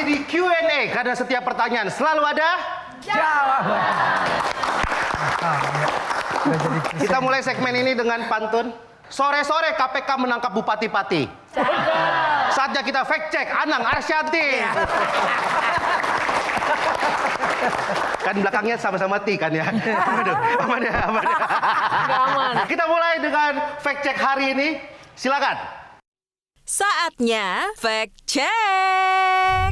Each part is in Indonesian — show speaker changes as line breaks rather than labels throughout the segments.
di Q&A karena setiap pertanyaan selalu ada
jawaban.
Kita mulai segmen ini dengan pantun. Sore-sore KPK menangkap Bupati-Pati. Saatnya kita fact check Anang Arsyanti. Kan belakangnya sama-sama T kan ya. Aman ya.
Aman.
Kita mulai dengan fact check hari ini. Silakan.
Saatnya fact check.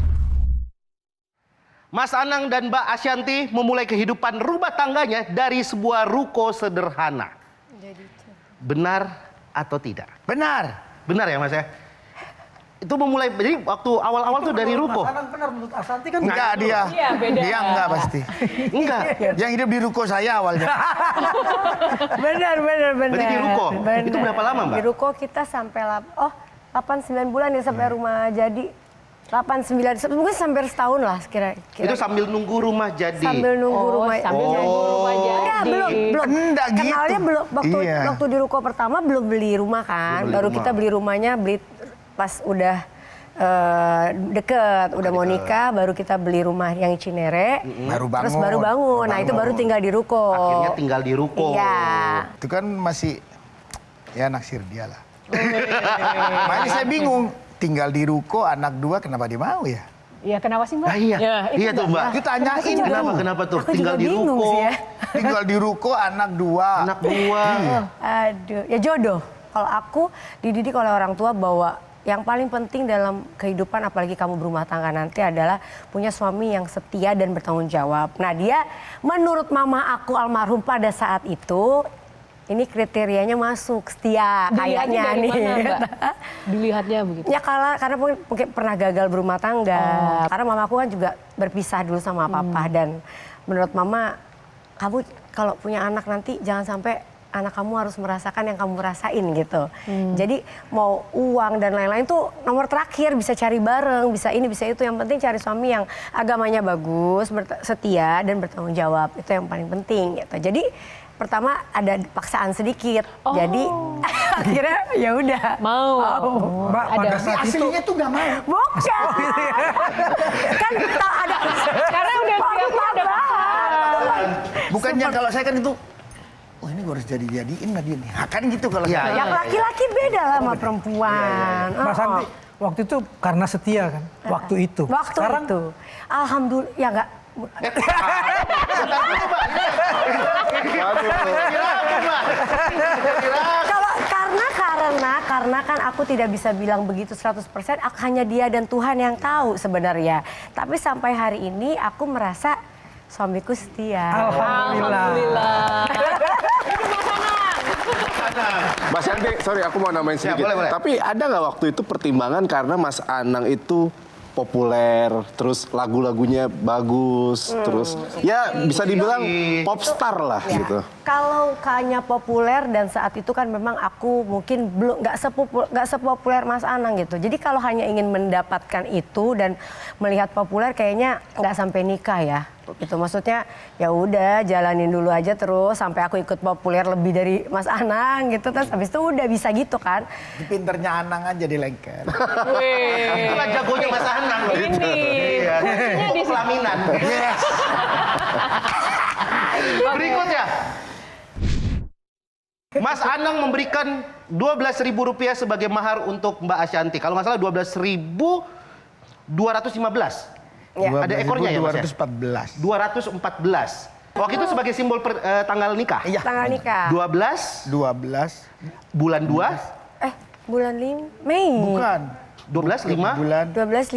Mas Anang dan Mbak Arsyanti memulai kehidupan rumah tangganya dari sebuah ruko sederhana. Benar atau tidak?
Benar.
Benar ya Mas ya? Itu memulai, jadi waktu awal-awal tuh dari ruko?
Mas Anang benar menurut Arsyanti kan?
Enggak dia.
Iya, beda.
Dia enggak pasti.
Enggak.
Yang hidup di ruko saya awalnya.
Benar.
Berarti di ruko?
Benar.
Itu berapa lama Mbak?
Di ruko kita sampai 8-9 bulan ya sampai rumah jadi. 8-9, mungkin sampai setahun lah kira-kira.
Itu sambil nunggu rumah jadi?
Sambil nunggu rumah.
Sambil nunggu rumah jadi.
Enggak, belum.
Enggak gitu.
Kenalnya belum,
Iya.
waktu di ruko pertama belum beli rumah kan. Baru kita beli rumahnya pas udah deket, udah mau nikah, baru kita beli rumah yang Cinere.
Baru bangun.
Terus baru bangun. Nah itu baru tinggal di ruko.
Akhirnya tinggal di ruko.
Iya.
Itu kan masih ya naksir dia lah. Makanya saya bingung. Tinggal di ruko anak 2 kenapa dia mau ya?
Iya, kenapa sih Mbak?
Ah, iya.
Ya, itu
Iya tuh Mbak.
Ditanyain
Kenapa tuh?
Aku
Tinggal
juga
di
bingung
ruko.
sih ya.
Tinggal di ruko anak 2.
Anak 2.
Aduh, ya jodoh. Kalau aku dididik oleh orang tua bahwa yang paling penting dalam kehidupan apalagi kamu berumah tangga nanti adalah punya suami yang setia dan bertanggung jawab. Nah dia menurut mama aku almarhum pada saat itu ini kriterianya masuk setia kayaknya
Dilihatnya dari
nih.
mana, Mbak? Dilihatnya begitu.
Ya karena mungkin pernah gagal berumah tangga. Karena mamaku kan juga berpisah dulu sama papa dan menurut mama kamu kalau punya anak nanti jangan sampai anak kamu harus merasakan yang kamu rasain gitu. Jadi mau uang dan lain-lain tuh nomor terakhir, bisa cari bareng, bisa ini, bisa itu. Yang penting cari suami yang agamanya bagus, setia dan bertanggung jawab. Itu yang paling penting gitu. Jadi pertama ada paksaan sedikit. Jadi akhirnya ya udah.
Mau.
Mbak, pada saat itu
Aslinya tuh nggak mau.
Bukan. Kan ada
Karena udah siap ada
Bukannya kalau saya kan itu, oh ini gue harus jadiin nggak dia nih. Kan gitu kalau
Iya,
saya.
yang laki-laki beda lah sama perempuan.
Mas Santi, waktu itu karena setia kan? Waktu itu.
Waktu
Sekarang
itu. Alhamdulillah ya enggak. Kalau karena kan aku tidak bisa bilang begitu 100%, hanya dia dan Tuhan yang tahu sebenarnya. Tapi sampai hari ini aku merasa suamiku setia.
alhamdulillah.
Mas Yanti, sorry aku mau nambahin sedikit.
boleh.
Tapi ada nggak waktu itu pertimbangan karena Mas Anang itu populer, terus lagu-lagunya bagus, terus ya bisa dibilang popstar lah
Ya.
gitu.
Kalau kayaknya populer dan saat itu kan memang aku mungkin belum nggak sepopuler Mas Anang gitu. Jadi kalau hanya ingin mendapatkan itu dan melihat populer kayaknya nggak sampai nikah ya. Itu maksudnya ya udah jalanin dulu aja terus sampai aku ikut populer lebih dari Mas Anang gitu, terus habis itu udah bisa gitu kan.
Pinternya Anang aja di lengket.
Itulah jagonya Mas Anang loh.
Ini.
Iya.
Kuncinya di situ.
Pelaminan.
Yes.
Berikutnya. Mas Anang memberikan Rp12.000 sebagai mahar untuk Mbak Arsyanti. Kalau nggak salah 12.215.
Ya.
Ada ekornya ya Mas ya?
214.
214. Waktu itu sebagai simbol tanggal nikah.
Iya.
Tanggal nikah.
12
12.
bulan 2.
Bulan Mei.
Bukan.
12 5
Bulan
12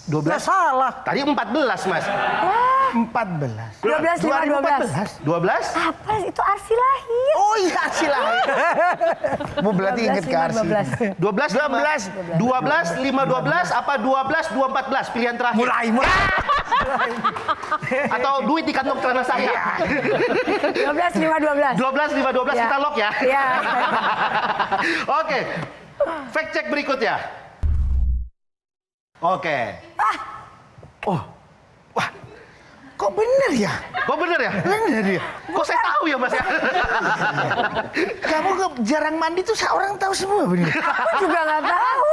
12
salah.
Tadi 14 Mas.
14.
12
12
Apa itu Arsi lahir?
Oh iya silahkan. Bu berarti inget ke Arsi.
12 5 12 apa 12 214 pilihan terakhir.
Mulai.
Atau duit di kantong celana saya.
12 5 12.
12 5 12
Ya.
kita lock ya.
Iya.
Oke. Fact check berikutnya. Oke.
Oh. Wah. Kok bener ya?
Kok bener ya?
Bener ya.
Kok saya tahu ya Mas ya?
Kamu jarang mandi tuh orang tahu semua bener.
Aku juga nggak tahu.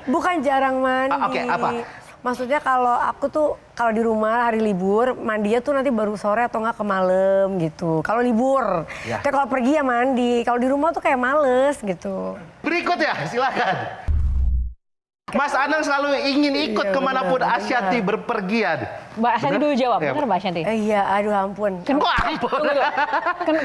Bukan jarang mandi.
Oke, apa?
Maksudnya kalau aku tuh kalau di rumah hari libur mandinya tuh nanti baru sore atau nggak ke malam gitu. Kalau libur.
Ya.
Tapi kalau pergi ya mandi. Kalau di rumah tuh kayak males gitu.
Berikut ya, silakan. Mas Anang selalu ingin ikut kemanapun Ashanty berpergian.
Mbak Ashanty dulu jawab,
Ya,
benar Mbak Ashanty?
Iya, aduh ampun.
Kok ampun?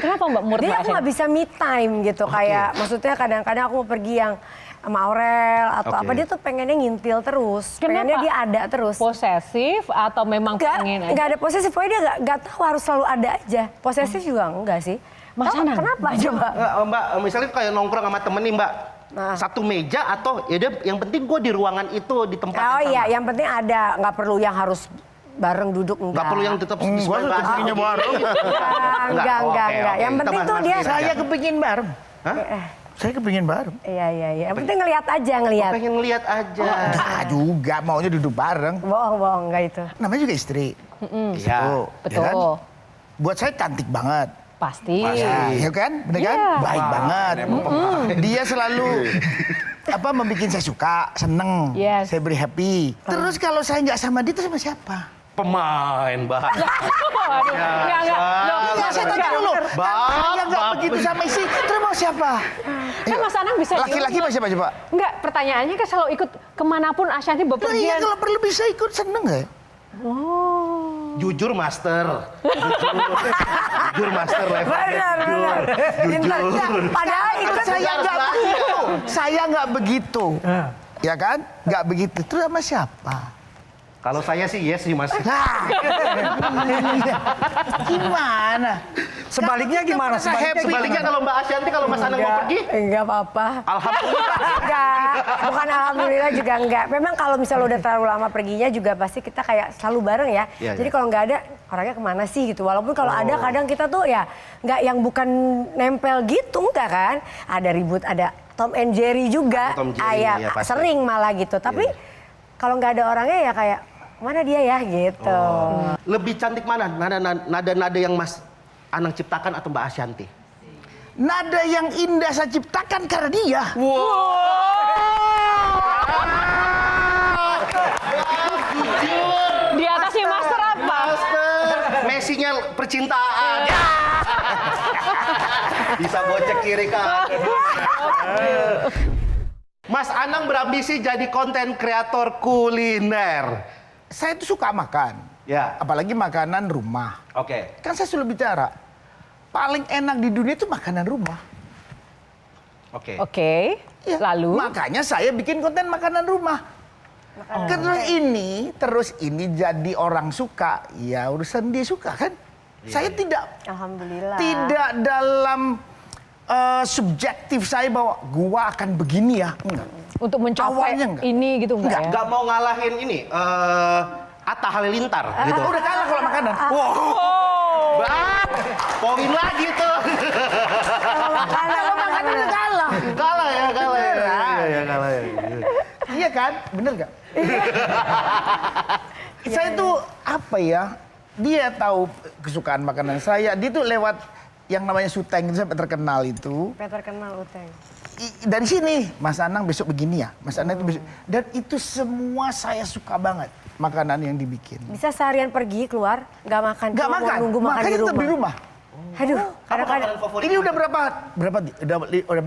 Kenapa Mbak menurut
Jadi
Mbak
aku nggak
Ashanty?
bisa me time gitu. Kayak maksudnya kadang-kadang aku mau pergi yang sama Aurel atau
Oke.
apa, dia tuh pengennya ngintil terus.
Kenapa?
Pengennya dia ada terus.
Posesif atau memang pengen aja?
Nggak ada posesif, pokoknya dia nggak tahu harus selalu ada aja. Posesif juga enggak sih.
Mas
Tahu
Anang?
kenapa coba?
Nggak, Mbak, misalnya kayak nongkrong sama temen nih Mbak.
Nah.
Satu meja atau ya dia, yang penting gue di ruangan itu, di tempat
Oh
yang
iya,
sama.
yang penting ada, nggak perlu yang harus bareng duduk enggak.
Nggak perlu yang tetap
Gua
sesuai
tuh
bahasa.
kepinginnya bareng.
Enggak,
Oke,
enggak.
oke.
Yang
Kita
penting tuh
mas-
dia.
mas-
Saya kepingin bareng.
Hah?
Saya kepingin bareng.
Iya. Yang penting ngelihat aja, ngelihat.
Pengen lihat aja.
Nah juga maunya duduk bareng.
Bohong, enggak itu.
Namanya juga istri.
Iya.
Tuh,
Betul.
ya kan? Buat saya cantik banget.
Pasti.
Ya kan? Bener kan?
Iya.
Baik banget. Dia selalu membuat saya suka, seneng.
Yes.
Saya beri happy. Terus kalau saya nggak sama dia, itu sama siapa?
Pemain, Mbak.
Waduh, enggak. Loh,
Enggak, saya tanya dulu. Yang nggak begitu sama istri, terus mau siapa?
Kan Mas Anang bisa
Laki-laki
diurut.
mau siapa coba?
Enggak, pertanyaannya kan selalu ikut kemanapun Ashanty
Nah, iya
bepergian.
kalau perlu bisa ikut, seneng nggak?
Jujur master. Jujur master level.
Benar.
Jujur.
Padahal itu
Saya nggak begitu. Saya nggak begitu. Ya kan? Nggak begitu. Terus sama siapa?
Kalau saya sih yes sih Mas.
Gimana?
Sebaliknya gimana?
Sebaliknya kalau Mbak Ashanty, kalau Mas Anang mau pergi,
Enggak apa-apa.
alhamdulillah.
Enggak, bukan alhamdulillah juga enggak. Memang kalau misalnya udah terlalu lama perginya juga pasti kita kayak selalu bareng ya.
Iya,
Jadi
iya.
kalau nggak ada, orangnya kemana sih gitu. Walaupun kalau ada kadang kita tuh ya nggak yang bukan nempel gitu, enggak kan. Ada ribut, ada Tom and Jerry juga.
Tom Jerry,
ya,
iya, pasti.
sering malah gitu. Tapi kalau nggak ada orangnya ya kayak, mana dia ya gitu.
Lebih cantik mana? Nada-nada yang Mas Anang ciptakan atau Mbak Ashanty?
Nada yang indah saya ciptakan karena dia.
Di atas si Master apa?
Master, Messi-nya percintaan. Bisa gocek kiri kanan. Mas Anang berambisi jadi konten kreator kuliner.
Saya tuh suka makan.
Ya.
Apalagi makanan rumah.
Oke.
Kan saya selalu bicara, paling enak di dunia itu makanan rumah.
Oke.
Oke.
Ya,
Lalu?
makanya saya bikin konten makanan rumah. Terus ini jadi orang suka, ya urusan dia suka kan. Saya
Alhamdulillah.
tidak dalam subjektif saya bahwa gua akan begini ya. Enggak.
Untuk mencapai
Awalnya enggak.
ini gitu enggak ya?
Gak mau ngalahin ini, Atta Halilintar gitu.
Udah kalah kalau makanan.
Bang, poin lagi tuh.
Kalau makanan udah kalah.
Kalah ya. Iya, kalah ya.
Iya kan? Bener gak? Saya tuh apa ya? Dia tahu kesukaan makanan saya. Dia tuh lewat yang namanya Suteng itu sampai terkenal itu.
Peter kenal Uteng.
Dari sini, Mas Anang besok begini ya. Mas Anang itu besok. Dan itu semua saya suka banget makanan yang dibikin.
Bisa seharian pergi keluar, nggak makan.
Gak
cuma mau
makan,
nunggu makan
makanya
di
tetap
rumah.
di rumah.
Aduh, kadang-kadang.
Ini udah berapa udah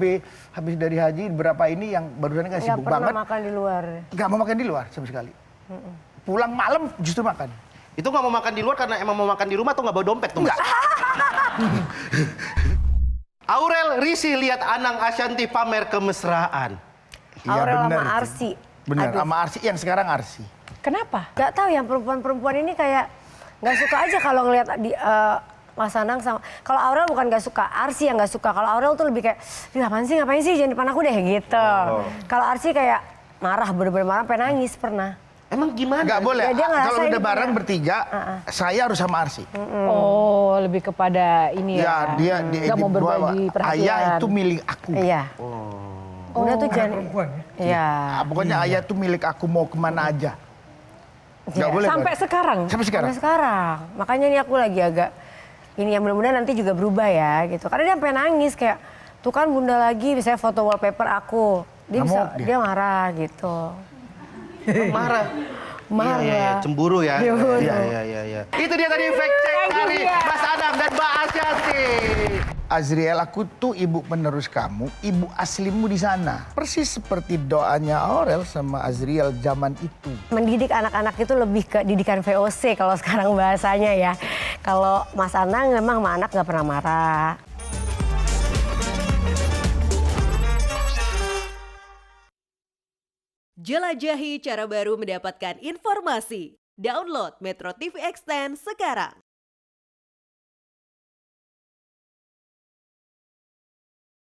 habis dari haji berapa ini yang barusan kan
Nggak
sibuk
pernah
banget.
makan di luar.
Gak mau makan di luar sama sekali. Pulang malam justru makan.
Itu nggak mau makan di luar karena emang mau makan di rumah atau nggak bawa dompet tuh?
Enggak.
Aurel Risi lihat Anang Ashanty pamer kemesraan.
Aurel sama
bener itu.
Arsi.
Benar,
Aduh.
sama Arsi yang sekarang Arsi.
Kenapa?
Gak tahu yang perempuan-perempuan ini kayak nggak suka aja kalau ngelihat di Mas Anang sama. Kalau Aurel bukan nggak suka, Arsi yang nggak suka. Kalau Aurel tuh lebih kayak, "Ih, ngapain sih jangan depan aku deh," gitu. Kalau Arsi kayak marah, bener-bener marah, sampai nangis pernah.
Emang gimana?
Enggak boleh.
Ya, dia ngerasa
Kalau
ini
udah bareng
punya-
bertiga, saya harus sama Arsi.
Oh, lebih kepada ini
Ya,
ya.
dia
nggak mau
bahwa
berbagi perhatian.
ayah itu milik aku.
Iya. Udah tuh jangan.
perempuan ya?
Iya.
Pokoknya ayah itu milik aku mau kemana aja. Enggak boleh.
Sampai
Bang.
sekarang.
Sampai sekarang.
Sampai sekarang. Makanya nih aku lagi agak ini yang mudah-mudahan nanti juga berubah ya gitu. Karena dia sampai nangis kayak tuh kan bunda lagi misalnya foto wallpaper aku
Ngamuk dia.
dia marah gitu.
Marah.
Marah.
Iya, cemburu ya.
Cemburu.
Iya. Itu dia tadi fact check dari Mas Adam dan Mbak Asyanti.
Azriel, aku tuh ibu penerus kamu, ibu aslimu di sana. Persis seperti doanya Aurel sama Azriel zaman itu.
Mendidik anak-anak itu lebih ke didikan VOC kalau sekarang bahasanya ya. Kalau Mas Anang memang sama anak nggak pernah marah.
Jelajahi cara baru mendapatkan informasi. Download Metro TV Extend sekarang.